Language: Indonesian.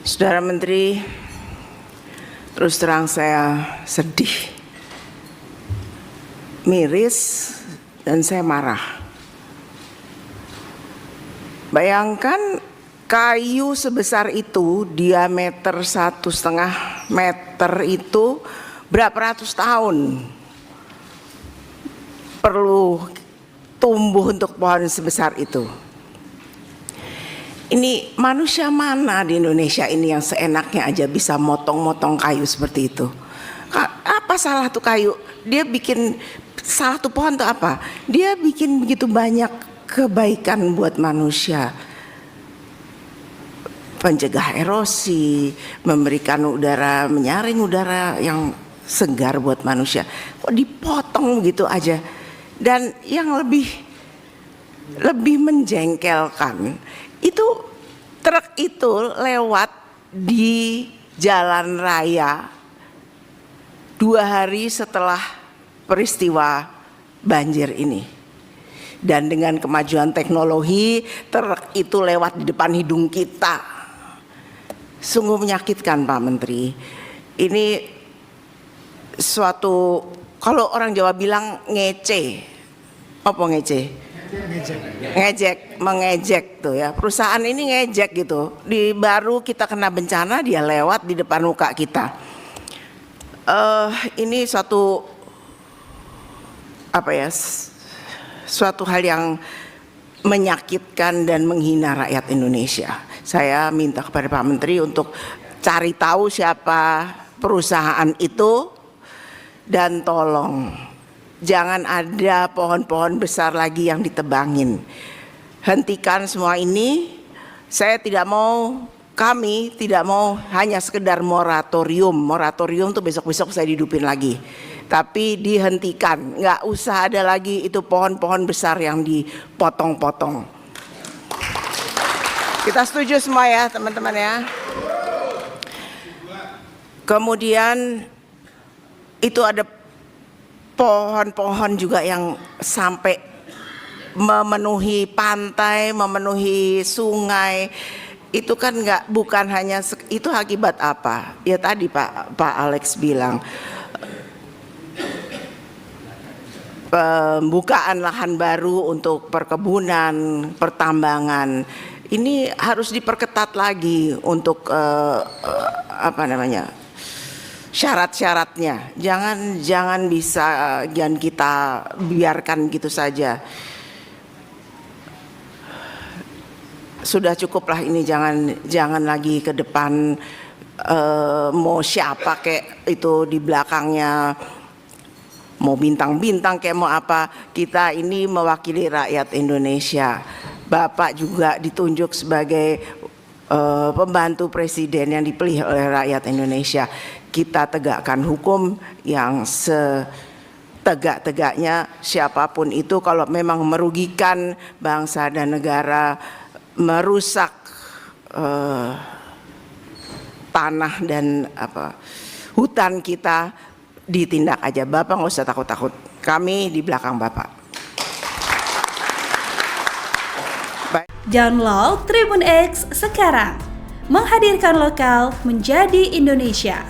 Saudara Menteri, terus terang saya sedih, miris, dan saya marah. Bayangkan kayu sebesar itu, diameter 1,5 meter itu berapa ratus tahun perlu tumbuh untuk pohon sebesar itu. Ini manusia mana di Indonesia ini yang seenaknya aja bisa motong-motong kayu seperti itu? Apa salah tuh kayu? Dia bikin salah tuh pohon tuh apa? Dia bikin begitu banyak kebaikan buat manusia. Pencegah erosi, memberikan udara, menyaring udara yang segar buat manusia. Kok dipotong gitu aja? Dan yang lebih menjengkelkan, itu truk itu lewat di jalan raya 2 hari setelah peristiwa banjir ini. Dan dengan kemajuan teknologi, truk itu lewat di depan hidung kita. Sungguh menyakitkan, Pak Menteri. Ini suatu, kalau orang Jawa bilang ngece. Apa ngece? Mengejek tuh ya. Perusahaan ini ngejek gitu. Baru kita kena bencana, dia lewat di depan muka kita. Ini suatu suatu hal yang menyakitkan dan menghina rakyat Indonesia. Saya minta kepada Pak Menteri untuk cari tahu siapa perusahaan itu, dan tolong jangan ada pohon-pohon besar lagi yang ditebangin. Hentikan semua ini. Saya tidak mau, kami tidak mau hanya sekedar moratorium. Moratorium tuh besok-besok saya hidupin lagi. Tapi dihentikan, nggak usah ada lagi itu pohon-pohon besar yang dipotong-potong. Kita setuju semua ya teman-teman ya. Kemudian itu ada pohon-pohon juga yang sampai memenuhi pantai, memenuhi sungai. Itu kan bukan hanya itu akibat apa? Ya tadi Pak Alex bilang, pembukaan lahan baru untuk perkebunan, pertambangan. Ini harus diperketat lagi untuk syarat-syaratnya. Jangan kita biarkan gitu saja. Sudah cukuplah ini, jangan lagi ke depan mau siapa kayak itu di belakangnya, mau bintang-bintang kayak mau apa. Kita ini mewakili rakyat Indonesia. Bapak juga ditunjuk sebagai pembantu presiden yang dipilih oleh rakyat Indonesia. Kita tegakkan hukum yang setegak-tegaknya. Siapapun itu kalau memang merugikan bangsa dan negara, merusak tanah dan hutan kita, ditindak aja. Bapak nggak usah takut-takut. Kami di belakang Bapak. Download Tribun X sekarang, menghadirkan lokal menjadi Indonesia.